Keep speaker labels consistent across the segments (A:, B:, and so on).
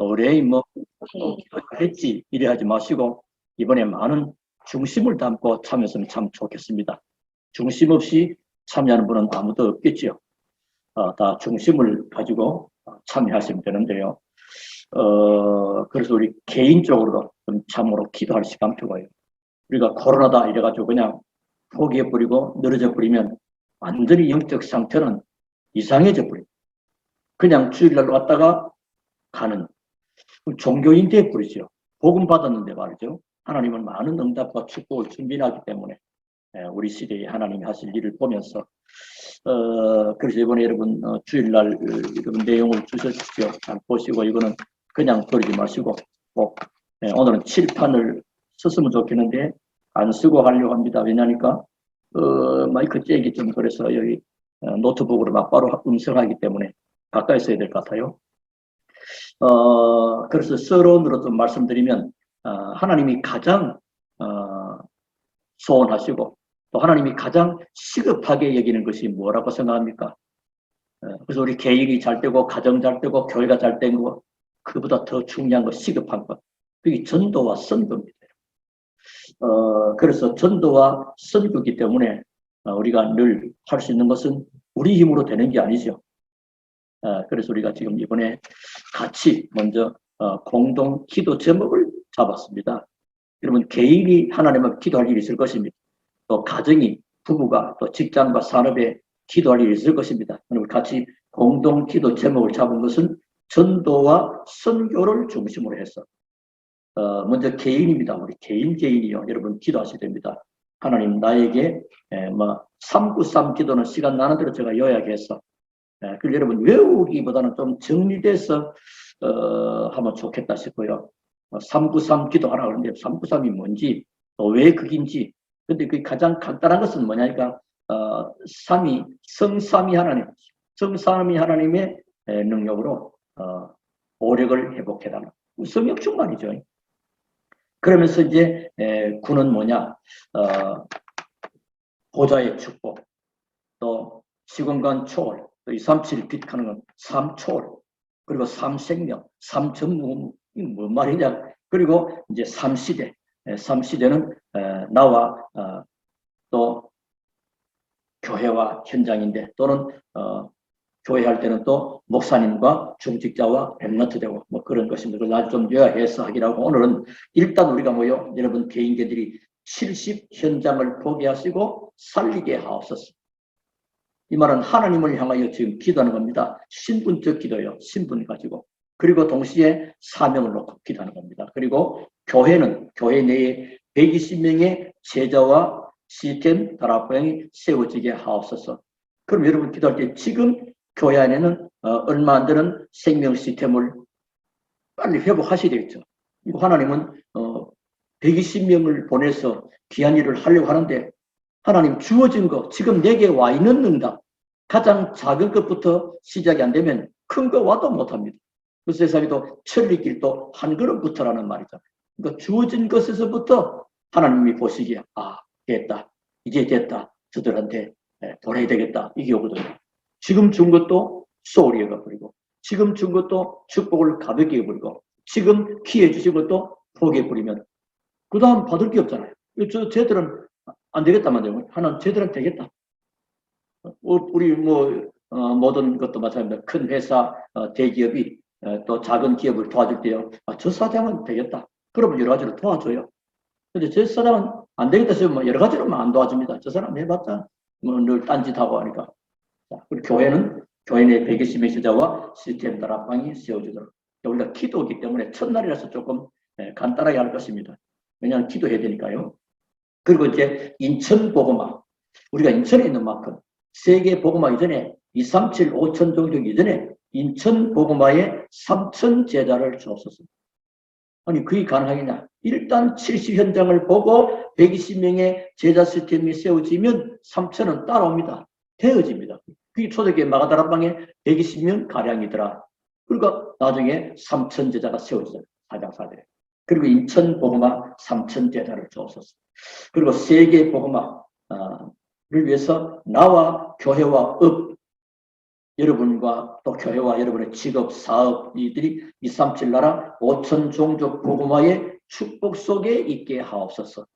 A: 의뢰인 했지 이래 하지 마시고 이번에 많은 중심을 담고 참여했으면 참 좋겠습니다. 중심 없이 참여하는 분은 아무도 없겠죠. 다 중심을 가지고 참여하시면 되는데요. 그래서 우리 개인적으로도 좀 참으로 기도할 시간 두고요. 우리가 코로나다 이래가지고 그냥 포기해버리고 늘어져 버리면 완전히 영적 상태는 이상해져 버립니다. 그냥 주일날 왔다가 가는 종교인 돼버리죠. 복음 받았는데 말이죠. 하나님은 많은 응답과 축복을 준비하기 때문에 우리 시대에 하나님이 하실 일을 보면서 그래서 이번에 여러분 주일날 여러분 내용을 주셨죠. 잘 보시고 이거는 그냥 버리지 마시고 꼭 오늘은 칠판을 썼으면 좋겠는데 안 쓰고 하려고 합니다. 왜냐니까 마이크 잭이 좀 그래서 여기 노트북으로 막바로 음성하기 때문에 가까이 써야 될 것 같아요. 그래서 서론으로 좀 말씀드리면 하나님이 가장 소원하시고 또 하나님이 가장 시급하게 여기는 것이 뭐라고 생각합니까? 그래서 우리 개인이 잘 되고 가정 잘 되고 교회가 잘 된 거 그보다 더 중요한 거 시급한 것 그게 전도와 선교입니다. 그래서 전도와 선교이기 때문에 우리가 늘 할 수 있는 것은 우리 힘으로 되는 게 아니죠. 그래서 우리가 지금 이번에 같이 먼저 공동 기도 제목을 잡았습니다. 여러분 개인이 하나님 앞에 기도할 일이 있을 것입니다. 또 가정이 부부가 또 직장과 산업에 기도할 일이 있을 것입니다. 우리 같이 공동 기도 제목을 잡은 것은 전도와 선교를 중심으로 해서 먼저 개인입니다. 우리 개인이요. 여러분 기도하셔야 됩니다. 하나님 나에게 393 기도는 시간 나는 대로 제가 요약해서 그래서 여러분 외우기보다는 좀 정리돼서 하면 좋겠다 싶어요. 393 기도하라 그러는데 393이 뭔지 또 왜 극인지 근데 그 가장 간단한 것은 뭐냐니까 성삼위 하나님 성삼위 하나님의 능력으로 오력을 회복해달라. 성령 충만이죠. 그러면서 이제 구는 뭐냐 보좌의 축복 또 시공간 초월 또 237 빛하는 건 3초월 그리고 3생명 3전무 뭔 말이냐 그리고 이제 3시대 3시대는 나와 또 교회와 현장인데 또는 교회 할 때는 또 목사님과 중직자와 랩런트 되고 뭐 그런 것입니다. 그걸 아주 좀 요약해서 하기라고 오늘은 일단 우리가 뭐요 여러분 개인들이 70 현장을 포기하시고 살리게 하옵소서. 이 말은 하나님을 향하여 지금 기도하는 겁니다. 신분적 기도요. 신분 가지고. 그리고 동시에 사명을 놓고 기도하는 겁니다. 그리고 교회는 교회 내에 120명의 제자와 시스템 다락방이 세워지게 하옵소서. 그럼 여러분 기도할 때 지금 교회 안에는 얼마 안 되는 생명 시스템을 빨리 회복하셔야 되겠죠. 하나님은 120명을 보내서 귀한 일을 하려고 하는데 하나님 주어진 거 지금 내게 와 있는 응답 가장 작은 것부터 시작이 안 되면 큰 거 와도 못합니다. 그 세상에도 천리길도 한 걸음부터라는 말이죠. 그러니까 주어진 것에서부터 하나님이 보시기에 됐다 이제 됐다 저들한테 보내야 되겠다 이게 오거든요. 지금 준 것도 소홀히 해버리고 지금 준 것도 축복을 가볍게 해버리고 지금 기회 주신 것도 포기해버리면 그 다음 받을 게 없잖아요. 쟤들은 안 되겠다만 하나는 쟤들은 되겠다. 우리 모든 것도 마찬가지입니다. 큰 회사 대기업이 또 작은 기업을 도와줄 때요. 저 사장은 되겠다. 그러면 여러 가지로 도와줘요. 근데 저 사람은 안 되겠다 싶으면 여러 가지로만 안 도와줍니다. 저 사람 해봤자 늘 딴짓하고 하니까. 우리 교회는 교회 내 120명 제자와 시스템 다락방이 세워지도록. 우리가 기도이기 때문에 첫날이라서 조금 간단하게 할 것입니다. 왜냐하면 기도해야 되니까요. 그리고 이제 인천 보고마. 우리가 인천에 있는 만큼 세계 보고마 이전에 237, 5천 종족 이전에 인천 보고마에 3천 제자를 주었었습니다. 아니 그게 가능하겠냐? 일단 70 현장을 보고 120명의 제자 시스템이 세워지면 3천은 따라옵니다. 되어집니다. 그게 초대교회 마가다락방에 120명 가량이더라. 그러니까 나중에 3천 제자가 세워지잖아요. 사장사들에. 그리고 인천 보고마 3천 제자를 주었었습니다. 그리고 세계 보고마를 위해서 나와 교회와 업 여러분과 또 교회와 여러분의 직업, 사업, 이들이 237 나라 5천 종족 복음화의 축복 속에 있게 하옵소서.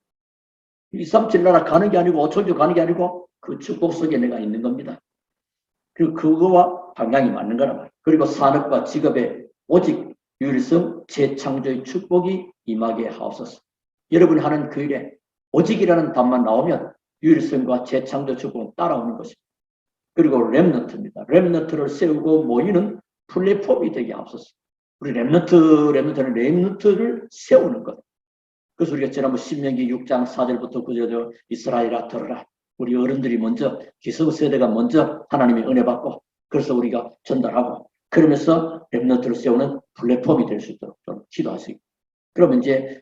A: 237 나라 가는 게 아니고 5천 종족 가는 게 아니고 그 축복 속에 내가 있는 겁니다. 그리고 그거와 방향이 맞는 거란 말이에요. 그리고 산업과 직업에 오직 유일성 재창조의 축복이 임하게 하옵소서. 여러분이 하는 그 일에 오직이라는 단만 나오면 유일성과 재창조 축복은 따라오는 것입니다. 그리고 렘넌트입니다. 렘넌트를 세우고 모이는 플랫폼이 되게 하옵소서. 우리 렘넌트를 세우는 것. 그래서 우리가 지난번 신명기 6장 4절부터 9절 이스라엘아 들어라. 우리 어른들이 먼저 기성세대가 먼저 하나님의 은혜 받고 그래서 우리가 전달하고 그러면서 렘넌트를 세우는 플랫폼이 될 수 있도록 좀 기도하시고 그러면 이제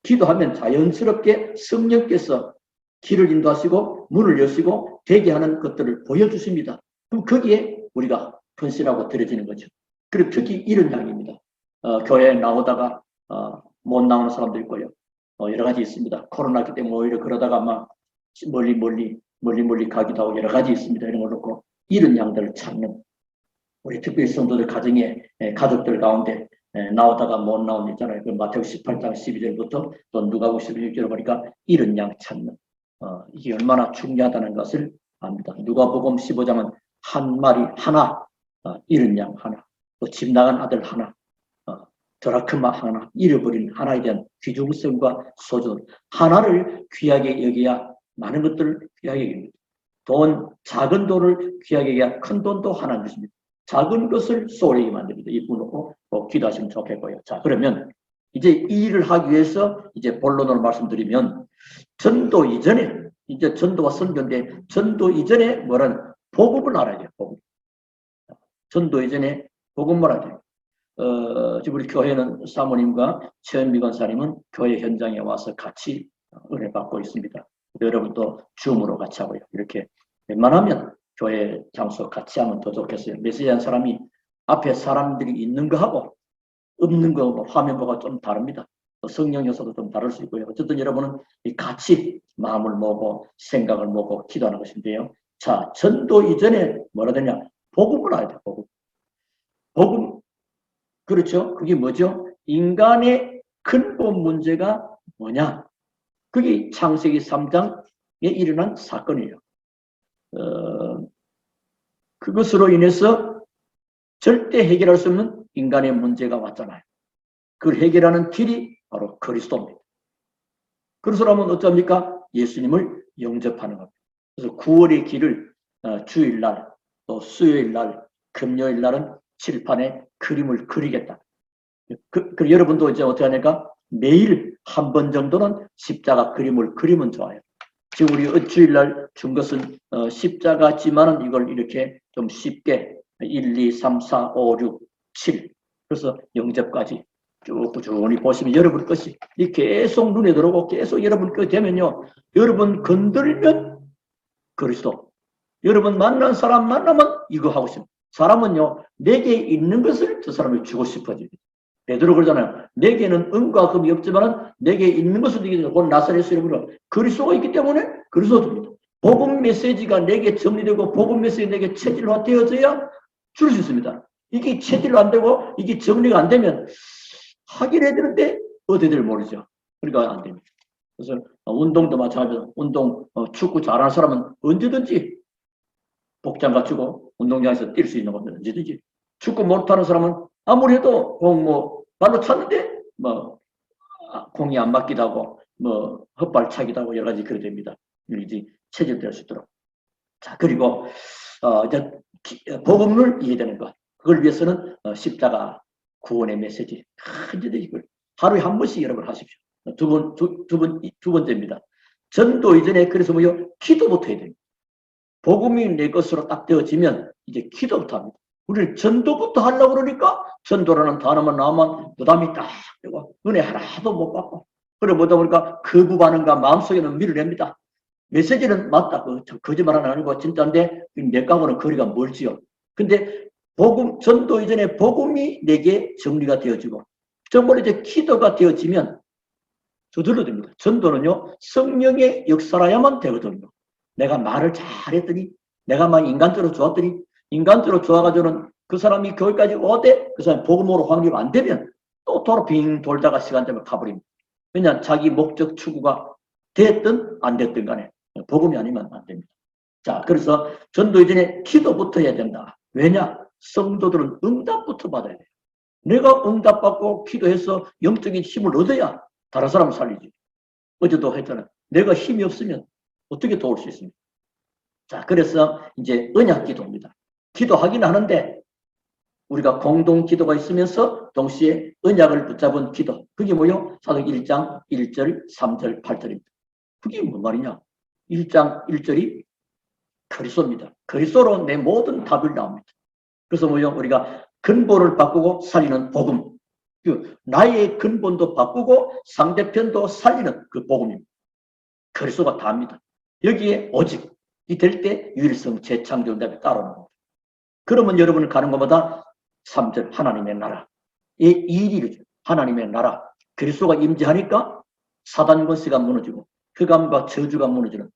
A: 기도하면 자연스럽게 성령께서 길을 인도하시고 문을 여시고 되게 하는 것들을 보여주십니다. 그럼 거기에 우리가 헌신하고 들어지는 거죠. 그리고 특히 이런 양입니다. 교회에 나오다가 못 나오는 사람도 있고요. 여러 가지 있습니다. 코로나기 때문에 오히려 그러다가 막 멀리 가기도 하고 여러 가지 있습니다. 이런 걸 놓고 이런 양들을 찾는 우리 특별히 성도들 가정에 가족들 가운데 나오다가 못 나온 있잖아요. 그 마태복음 18장 12절부터 또 누가복음 16절 보니까 이런 양 찾는 이게 얼마나 중요하다는 것을 압니다. 누가복음 15장은 한 마리 하나 잃은 양 하나 또 집 나간 아들 하나 드라크마 하나 잃어버린 하나에 대한 귀중성과 소중 하나를 귀하게 여겨야 많은 것들을 귀하게 여깁니다. 돈 작은 돈을 귀하게 여겨야 큰 돈도 하나인 것입니다. 작은 것을 소홀히 만듭니다. 이분 놓고 기도하시면 좋겠고요. 자, 그러면 이제 이 일을 하기 위해서 이제 본론으로 말씀드리면 전도 이전에 이제 전도와 선교인데 전도 이전에 뭐란 복음을 알아야 돼요. 복음. 전도 이전에 복음을 알아야 돼요. 지금 우리 교회는 사모님과 최은미 권사님은 교회 현장에 와서 같이 은혜 받고 있습니다. 여러분도 줌으로 같이 하고요. 이렇게 웬만하면 교회 장소 같이 하면 더 좋겠어요. 메시지한 사람이 앞에 사람들이 있는 거하고 없는 거 화면 보고 좀 다릅니다. 성령 요소도 좀 다를 수 있고요. 어쨌든 여러분은 같이 마음을 모으고 생각을 모으고 기도하는 것인데요. 자, 전도 이전에 뭐라 되냐? 복음을 알아야 돼요. 복음. 그렇죠. 그게 뭐죠? 인간의 근본 문제가 뭐냐? 그게 창세기 3장에 일어난 사건이에요. 그것으로 인해서 절대 해결할 수 없는 인간의 문제가 왔잖아요. 그걸 해결하는 길이 바로 그리스도입니다. 그래서라면 어쩝니까? 예수님을 영접하는 겁니다. 그래서 9월의 길을 주일날, 또 수요일날, 금요일날은 칠판에 그림을 그리겠다. 여러분도 이제 어떻게 하니까 매일 한 번 정도는 십자가 그림을 그리면 좋아요. 지금 우리 주일날 준 것은 십자가지만은 이걸 이렇게 좀 쉽게 1, 2, 3, 4, 5, 6, 7 그래서 영접까지 쭉 꾸준히 보시면 여러분 것이 이 계속 눈에 들어오고 계속 여러분 것 되면요. 여러분 건들면 그리스도. 여러분 만난 사람 만나면 이거 하고 싶어요. 사람은요. 내게 있는 것을 저 사람을 주고 싶어집니다. 베드로 그러잖아요. 내게는 은과 금이 없지만 내게 있는 것을 드리게 되고 나사렛 이름으로 그리스도가 있기 때문에 그리스도 줍니다. 복음 메시지가 내게 정리되고 복음 메시지가 내게 체질화되어져야 줄 수 있습니다. 이게 체질로 안 되고 이게 정리가 안 되면 하긴 해야 되는데 어디들 모르죠. 그러니까 안 됩니다. 그래서 운동도 마찬가지로 운동 축구 잘하는 사람은 언제든지 복장 갖추고 운동장에서 뛸 수 있는 겁니다. 언제든지. 축구 못하는 사람은 아무리 해도 공 발로 찼는데 공이 안 맞기도 하고 헛발 차기도 하고 여러 가지 그래 됩니다. 이제 체질될 수 있도록. 자, 그리고 이제 복음을 이해되는 것. 그걸 위해서는 십자가 구원의 메시지. 언제든지 하루에 한 번씩 여러분 하십시오. 두 번째입니다. 전도 이전에 그래서 기도부터 해야 됩니다. 복음이 내 것으로 딱 되어지면 이제 기도부터 합니다. 우리는 전도부터 하려고 그러니까 전도라는 단어만 나오면 부담이 딱 되고 은혜 하나도 못 받고 그래 보다 보니까 거부 반응과 마음속에는 밀어냅니다. 메시지는 맞다. 거짓말은 아니고 진짜인데 내과하고는 거리가 멀지요. 근데 복음 전도 이전에 복음이 내게 정리가 되어지고 정말 이제 기도가 되어지면 저절로 됩니다. 전도는요 성령의 역사라야만 되거든요. 내가 말을 잘했더니 내가 막 인간적으로 좋았더니 인간적으로 좋아가지고는 그 사람이 거기까지 오되 그 사람이 복음으로 확립 안 되면 또 도로 빙 돌다가 시간 되면 가버립니다. 왜냐 자기 목적 추구가 됐든 안 됐든 간에 복음이 아니면 안 됩니다. 자, 그래서 전도 이전에 기도부터 해야 된다. 왜냐? 성도들은 응답부터 받아야 돼요. 내가 응답받고 기도해서 영적인 힘을 얻어야 다른 사람을 살리지. 어제도 했잖아요. 내가 힘이 없으면 어떻게 도울 수 있습니까? 자, 그래서 이제 언약 기도입니다. 기도하긴 하는데 우리가 공동 기도가 있으면서 동시에 언약을 붙잡은 기도. 그게 뭐요? 사도행 1장 1절, 3절, 8절입니다. 그게 뭔 말이냐? 1장 1절이 그리스도입니다. 그리스도로 내 모든 답을 나옵니다. 그래서 뭐요? 우리가 근본을 바꾸고 살리는 복음. 나의 근본도 바꾸고 상대편도 살리는 그 복음입니다. 그리스도가 답니다. 여기에 오직 이 될 때 유일성 재창조 응답이 따라오는 겁니다. 그러면 여러분은 가는 것보다 3절 하나님의 나라. 이 일이죠. 하나님의 나라. 그리스도가 임재하니까 사단 권세가 무너지고 흑암과 저주가 무너지는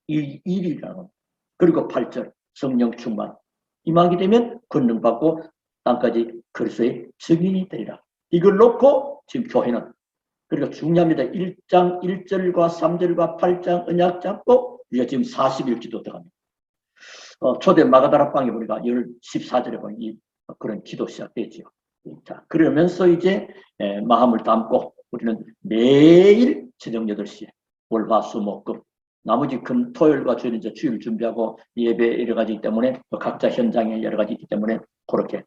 A: 일이라는 겁니다. 그리고 8절 성령 충만. 임하게 되면 권능받고 땅까지 그리스도의 증인이 되리라. 이걸 놓고 지금 교회는 그러니까 중요합니다. 1장 1절과 3절과 8장 언약 잡고 우리가 지금 40일기도 들어갑니다. 초대 마가다락방에 보니까 14절에 보니 그런 기도 시작되지요. 자, 그러면서 이제 마음을 담고 우리는 매일 저녁 8시에 월화수목금 나머지 금 토요일과 주일은 이제 주일 준비하고 예배 여러 가지 때문에 또 각자 현장에 여러 가지 있기 때문에 그렇게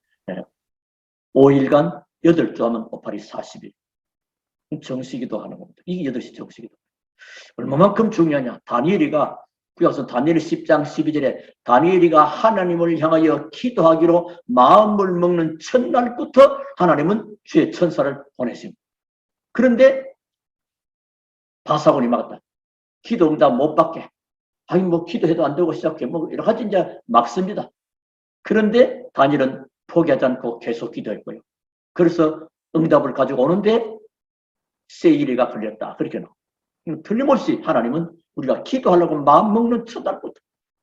A: 5일간 8주 하면 5, 8이 40일 정시기도 하는 겁니다. 이게 8시 정시기도. 얼마만큼 중요하냐. 다니엘이가 구약서 다니엘 10장 12절에 다니엘이가 하나님을 향하여 기도하기로 마음을 먹는 첫날부터 하나님은 주의 천사를 보내십니다. 그런데 바사곤이 막았다. 기도 응답 못 받게. 아니 뭐 기도해도 안 되고 시작해. 뭐 여러 가지 이제 막습니다. 그런데 다니엘은 포기하지 않고 계속 기도했고요. 그래서 응답을 가지고 오는데 세일이가 걸렸다. 그렇게 나와. 틀림없이 하나님은 우리가 기도하려고 마음 먹는 첫날부터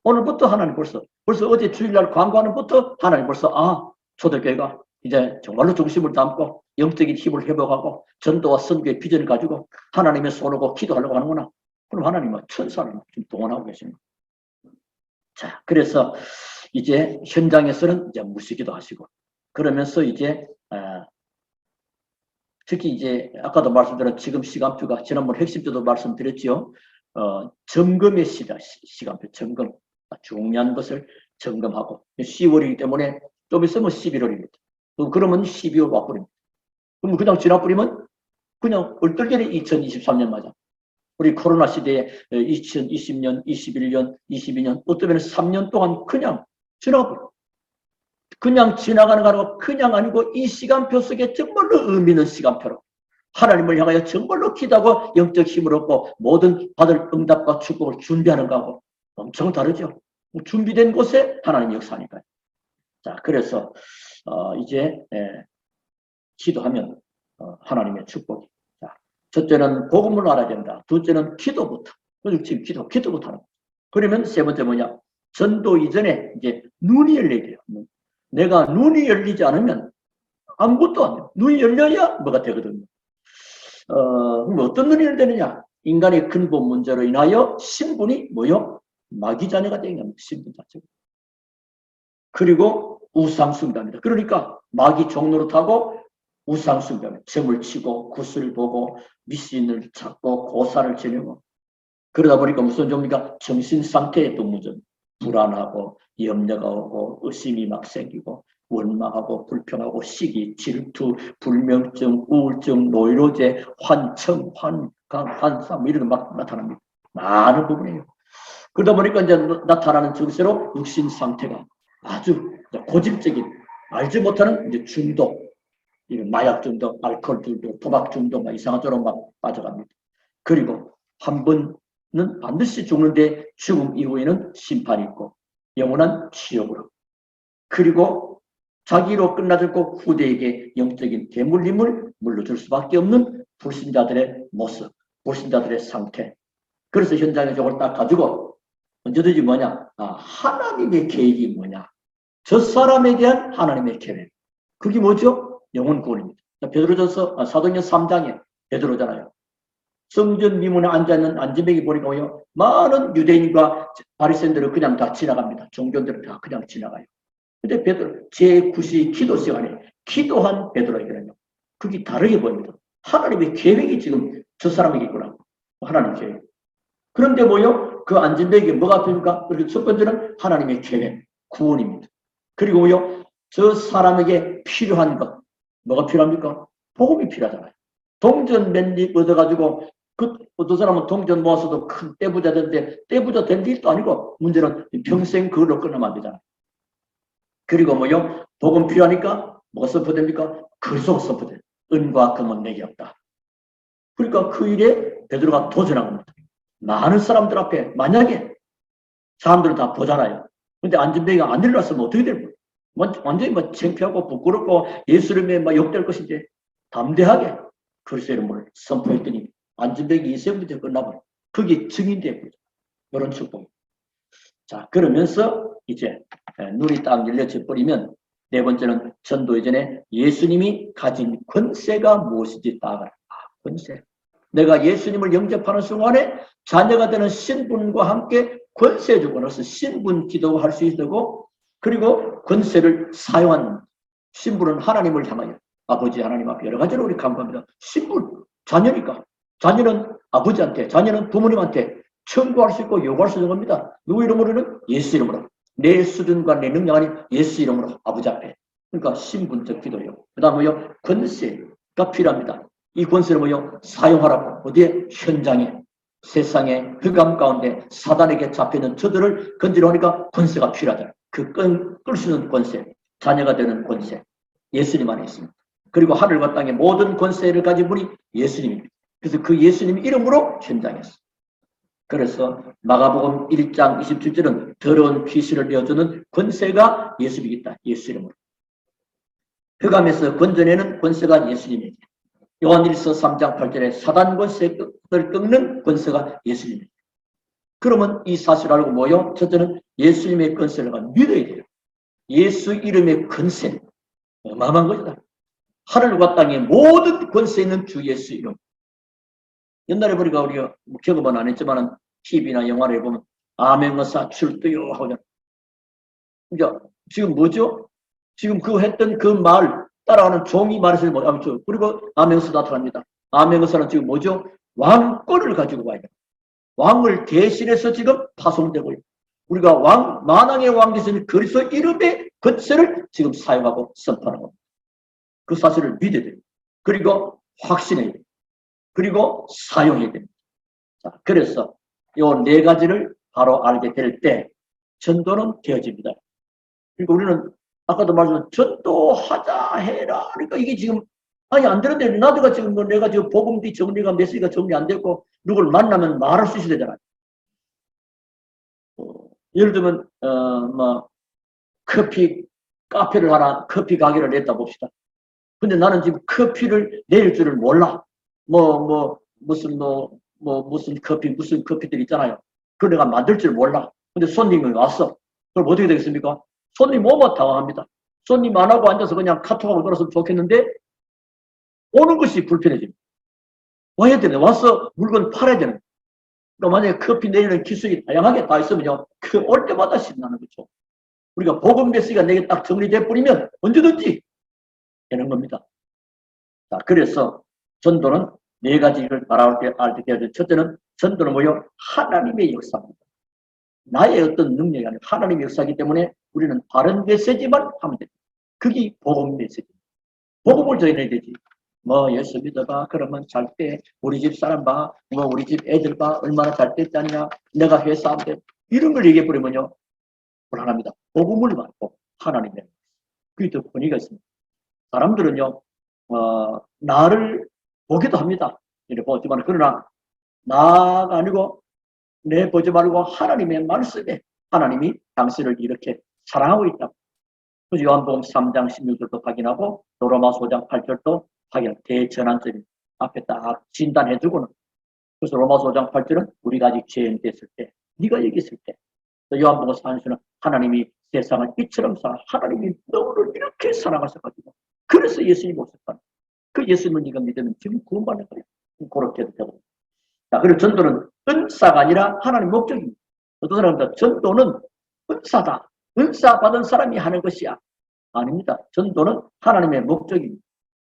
A: 오늘부터 하나님 벌써 어제 주일날 광고하는부터 하나님 벌써 초대교회가 이제 정말로 중심을 담고 영적인 힘을 회복하고 전도와 선교의 비전을 가지고 하나님의 손오고 기도하려고 하는구나. 그럼 하나님은 천사를 지금 동원하고 계십니다. 자, 그래서 이제 현장에서는 이제 무시기도 하시고 그러면서 이제 특히 이제 아까도 말씀드린 지금 시간표가 지난번 핵심 때도 말씀드렸죠. 점검의 시간표, 점검. 중요한 것을 점검하고 10월이기 때문에 좀 있으면 11월입니다. 그러면 12월 와버립니다. 그럼 그냥 지나버리면 그냥 얼떨결에 2023년 맞아. 우리 코로나 시대에 2020년, 21년, 22년 어쩌면 3년 동안 그냥 지나버려. 그냥 지나가는 거 아니고 그냥 아니고 이 시간표 속에 정말로 의미 있는 시간표로 하나님을 향하여 정말로 기도하고 영적 힘을 얻고 모든 받을 응답과 축복을 준비하는 거하고 엄청 다르죠. 준비된 곳에 하나님 역사하니까요. 자, 그래서 이제 기도하면 하나님의 축복이. 자, 첫째는 복음을 알아야 된다. 둘째는 기도부터. 지금 기도부터 하는 거예요. 그러면 세 번째 뭐냐? 전도 이전에 이제 눈이 열려야 돼요. 내가 눈이 열리지 않으면 아무것도 안 돼요. 눈이 열려야 뭐가 되거든요. 그럼 어떤 눈이 열리느냐? 인간의 근본 문제로 인하여 신분이 뭐요? 마귀자녀가 되는 겁니다. 신분 자체가. 그리고 우상숭배입니다. 그러니까 마귀 종로로 타고 우상숭배합니다. 점을 치고 굿을 보고 미신을 찾고 고사를 지내고 그러다 보니까 무슨 종류가 정신상태에 또 무전 불안하고 염려가 오고 의심이 막 생기고 원망하고 불평하고 시기, 질투, 불면증, 우울증, 노이로제, 환청, 환강, 환상 이런 게 막 나타납니다. 많은 부분이에요. 그러다 보니까 이제 나타나는 증세로 육신 상태가 아주 고집적인 알지 못하는 이제 중독, 마약 중독, 알코올 중독, 도박 중독, 막 이상한 쪽으로 막 빠져갑니다. 그리고 한 번은 반드시 죽는데 죽음 이후에는 심판이 있고 영원한 지옥으로. 그리고 자기로 끝나졌고 후대에게 영적인 대물림을 물려줄 수밖에 없는 불신자들의 모습, 불신자들의 상태. 그래서 현장에 저걸 딱 가지고 언제든지 뭐냐? 하나님의 계획이 뭐냐? 저 사람에 대한 하나님의 계획. 그게 뭐죠? 영혼 구원입니다. 베드로전서 사도행전 3장에 베드로잖아요. 성전 미문에 앉아있는 안진뱅이 보니까 많은 유대인과 바리새인들은 그냥 다 지나갑니다. 종교들은 다 그냥 지나가요. 근데 베드로 제9시 기도 시간에 기도한 베드로에게는요. 그게 다르게 보입니다. 하나님의 계획이 지금 저 사람에게 있구나. 하나님 계획. 그런데 그 안진뱅이에게 뭐가 필요합니까? 그리고 첫 번째는 하나님의 계획, 구원입니다. 그리고 저 사람에게 필요한 것, 뭐가 필요합니까? 복음이 필요하잖아요. 동전 맨입 얻어가지고 어떤 사람은 동전 모아서도 큰 떼부자 되는데 떼부자 된 일도 아니고 문제는 평생 그걸로 끝나면 안 되잖아요. 그리고 복음 필요하니까 뭐가 선포됩니까? 그리스도가 선포돼요. 은과 금은 내게 없다. 그러니까 그 일에 베드로가 도전한 겁니다. 많은 사람들 앞에 만약에 사람들은 다 보잖아요. 근데 안진뱅이가 안 일어났으면 어떻게 될 거예요? 완전히 창피하고 부끄럽고 예수님에 욕될 것인지 담대하게 그리스도의 이름을 선포했더니 안진뱅이 인생부터 끝나버려. 그게 증인되고 이런 축복. 자, 그러면서 이제 눈이 딱 열려져 버리면 네 번째는 전도 이전에 예수님이 가진 권세가 무엇인지 딱 알아. 권세. 내가 예수님을 영접하는 순간에 자녀가 되는 신분과 함께 권세 주고 나서 신분 기도를 할 수 있고 그리고 권세를 사용하는 신분은 하나님을 향하여 아버지 하나님 앞에 여러 가지로 우리 간구합니다. 신분, 자녀니까. 자녀는 아버지한테, 자녀는 부모님한테 청구할 수 있고 요구할 수 있는 겁니다. 누구 이름으로는? 예수 이름으로. 내 수준과 내 능력 아닌 예수 이름으로 아버지 앞에. 그러니까 신분적 기도요. 그 다음에 권세가 필요합니다. 이 권세를 사용하라고. 어디에? 현장에. 세상의 흑암 가운데 사단에게 잡혀있는 저들을 건지려 하니까 권세가 필요하잖아요. 끌 수 있는 권세. 자녀가 되는 권세. 예수님 안에 있습니다. 그리고 하늘과 땅의 모든 권세를 가진 분이 예수님입니다. 그래서 그 예수님 이름으로 현장했어요. 그래서 마가복음 1장 27절은 더러운 귀신을 내어주는 권세가 예수님이 있다. 예수 이름으로. 흑암에서 건져내는 권세가 예수님에게. 요한일서 3장 8절에 사단 권세를 꺾는 권세가 예수님입니다. 그러면 이 사실을 알고 첫째는 예수님의 권세를 믿어야 돼요. 예수 이름의 권세. 어마어마한 거죠. 하늘과 땅의 모든 권세 있는 주 예수 이름. 옛날에 보니까 우리가 경험은 안 했지만 TV나 영화를 보면 아멘거사 출두요 하고 그러니까 지금 뭐죠? 지금 그 했던 그 말 따라하는 종이 말해서 뭐죠? 그리고 아멘거사 나타납니다. 아멘거사는 지금 뭐죠? 왕권을 가지고 와야 돼요. 왕을 대신해서 지금 파송되고 있고 우리가 만왕의 왕 되신 그리스도 이름의 권세를 지금 사용하고 선포하는 겁니다. 그 사실을 믿어야 돼요. 그리고 확신해야 돼요. 그리고 사용해야 됩니다. 자, 그래서 이 네 가지를 바로 알게 될 때 전도는 되어집니다. 그러니까 우리는 아까도 말씀드린 전도하자 해라. 그러니까 이게 지금 안 되는데 나도가 지금 내가 지금 복음뒤 정리가 메시지가 정리 안 됐고 누굴 만나면 말할 수 있어야 되잖아요. 예를 들면 카페를 하나 커피 가게를 냈다 봅시다. 근데 나는 지금 커피를 내릴 줄을 몰라. 무슨 커피들 있잖아요. 그걸 내가 만들 줄 몰라. 근데 손님이 왔어. 그럼 어떻게 되겠습니까? 손님 오면 당황합니다. 손님 안 하고 앉아서 그냥 카톡하고 놀았으면 좋겠는데 오는 것이 불편해집니다. 와야 되네. 와서 물건 팔아야 되는. 그러니까 만약에 커피 내리는 기술이 다양하게 다 있으면요. 그 올 때마다 신나는 거죠. 우리가 복음 메시지가 내게 딱 정리돼 버리면 언제든지 되는 겁니다. 자, 그래서 전도는 네 가지를 알게 되어야 첫째는 전도는 하나님의 역사입니다. 나의 어떤 능력이 아니라 하나님의 역사이기 때문에 우리는 바른 메시지만 하면 됩니다. 그게 복음 메시지. 복음을 전해야 되지. 예수 믿어봐. 그러면 잘 때 우리 집 사람 봐. 우리 집 애들 봐. 얼마나 잘 됐다냐. 내가 회사한테 이런 걸 얘기해버리면요. 불안합니다. 복음을 받고 하나님의 그게 더 권위가 있습니다. 사람들은요. 나를 보기도 합니다. 이렇게 보지만 그러나 나가 아니고 내 보지 말고 하나님의 말씀에 하나님이 당신을 이렇게 사랑하고 있다. 그래서 요한복음 3장 16절도 확인하고 로마서 5장 8절도 확인. 대전환점이 앞에 딱 진단해주고는 그래서 로마서 5장 8절은 우리가 아직 죄인 됐을 때 네가 여기 있을 때 또 요한복음 4장에서는 하나님이 세상을 이처럼 하나님이 너를 이렇게 사랑하셔가지고 그래서 예수님이 오셨다. 그 예수님을 네가 믿으면 지금 구원받는 거예요. 그렇게 되고. 자, 그리고 전도는 은사가 아니라 하나님 목적입니다. 어떤 사람들 전도는 은사다. 은사 받은 사람이 하는 것이야. 아닙니다. 전도는 하나님의 목적입니다.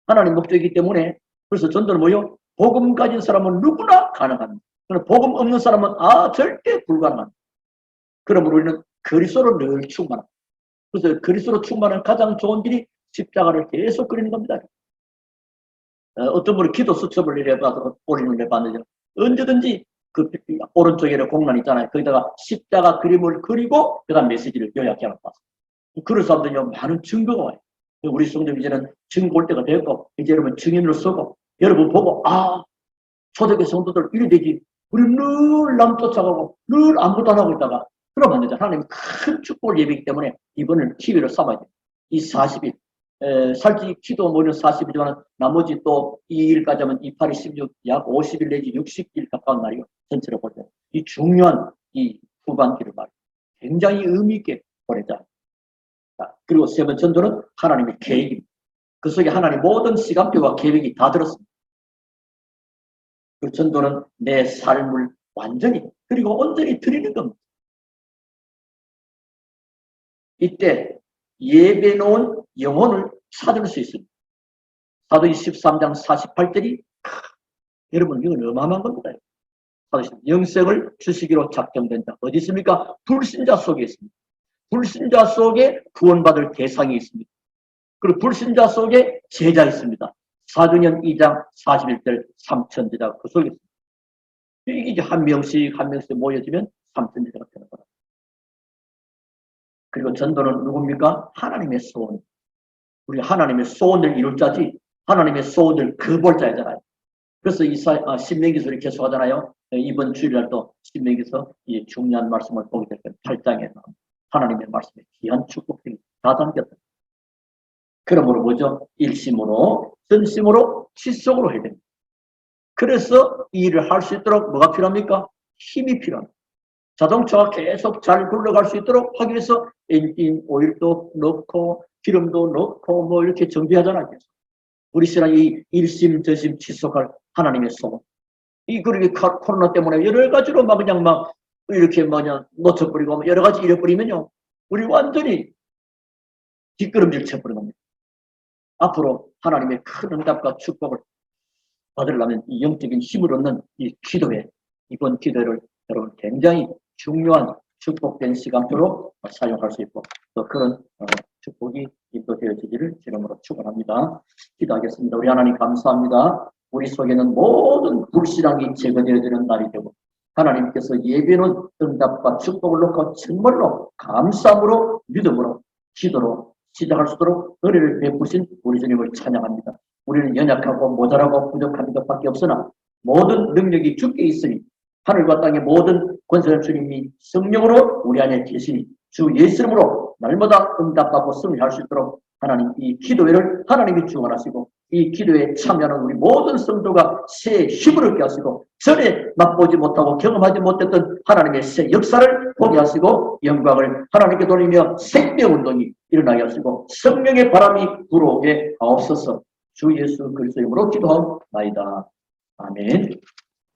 A: 하나님 목적이기 때문에 그래서 전도는 뭐요? 복음 가진 사람은 누구나 가능합니다. 그러나 복음 없는 사람은 절대 불가능합니다. 그러므로 우리는 그리스도로 늘 충만합니다. 그래서 그리스도로 충만한 가장 좋은 길이 십자가를 계속 그리는 겁니다. 어떤 분이 기도 수첩을 이래봐서 올리는 해봤는데 언제든지 그 오른쪽에 공란 있잖아요. 거기다가 십자가 그림을 그리고 그다음 메시지를 요약해 놨습니다. 그런 사람들이 많은 증거가 와요. 우리 성도 이제는 증거 올 때가 됐고 이제 여러분 증인으로 서고 여러분 보고 초대교 성도들 이래 되지. 우리 늘 남 쫓아가고 늘 아무것도 안 하고 있다가 그러면 안 되죠. 하나님이 큰 축복을 예비하기 때문에 이번을 기회로 삼아야 돼요. 이 40일 살찌 기도 모이는 40일이지만 나머지 또 2일까지 하면 28일 16, 약 50일 내지 60일 가까운 날이요. 전체로 볼 때. 이 중요한 이 후반기를 말이에요. 굉장히 의미 있게 보내자. 그리고 세 번째 전도는 하나님의 계획입니다. 그 속에 하나님 모든 시간표와 계획이 다 들었습니다. 그 전도는 내 삶을 완전히 그리고 온전히 드리는 겁니다. 이때 예배 놓은 영혼을 찾을 수 있습니다. 사도행 13장 48절이 여러분 이건 어마어마한 겁니다. 영생을 주시기로 작정된다. 어디 있습니까? 불신자 속에 있습니다. 불신자 속에 구원받을 대상이 있습니다. 그리고 불신자 속에 제자 있습니다. 사도행 2장 41절 3천제자가 그 속에 있습니다. 이게 이제 한 명씩 모여지면 3천제자가 되는 거다. 그리고 전도는 누굽니까? 하나님의 소원. 우리 하나님의 소원을 이룰 자지 하나님의 소원을 거부할 자잖아요. 그래서 신명기서 이렇게 계속하잖아요. 이번 주일날도 신명기서 이 중요한 말씀을 보게 될 거예요. 8장에서 하나님의 말씀에 귀한 축복들이 다 담겼다. 그러므로 뭐죠? 일심으로, 전심으로, 지속으로 해야 됩니다. 그래서 이 일을 할 수 있도록 뭐가 필요합니까? 힘이 필요합니다. 자동차가 계속 잘 굴러갈 수 있도록 하기 위해서 엔진 오일도 넣고 기름도 넣고 뭐 이렇게 정비하잖아요. 우리 신앙이 일심 전심 지속할 하나님의 소원. 그리고 코로나 때문에 여러 가지로 그냥 이렇게 놓쳐버리고 여러 가지 잃어버리면요. 우리 완전히 뒷걸음질 쳐버리는 겁니다. 앞으로 하나님의 큰 응답과 축복을 받으려면 이 영적인 힘을 얻는 이 기도회, 이번 기도를 여러분 굉장히 중요한 축복된 시간표로 사용할 수 있고 또 그런 축복이 인도되어지기를 주님으로 축원합니다. 기도하겠습니다. 우리 하나님 감사합니다. 우리 속에는 모든 불신앙이 제거되어지는 날이 되고 하나님께서 예배는 응답과 축복을 놓고 정말로 감사함으로 믿음으로 기도로 시작할 수 있도록 은혜를 베푸신 우리 주님을 찬양합니다. 우리는 연약하고 모자라고 부족한 것밖에 없으나 모든 능력이 주께 있으니 하늘과 땅의 모든 권세를 주님이 성령으로 우리 안에 계시니 주 예수 이름으로 날마다 응답받고 승리할 수 있도록 하나님 이 기도회를 하나님이 주관하시고 이 기도에 참여하는 우리 모든 성도가 새 힘을 얻게 하시고 전에 맛보지 못하고 경험하지 못했던 하나님의 새 역사를 보게 하시고 영광을 하나님께 돌리며 생명운동이 일어나게 하시고 성령의 바람이 불어오게 하옵소서. 주 예수 그리스도 이름으로 기도하옵나이다. 아멘.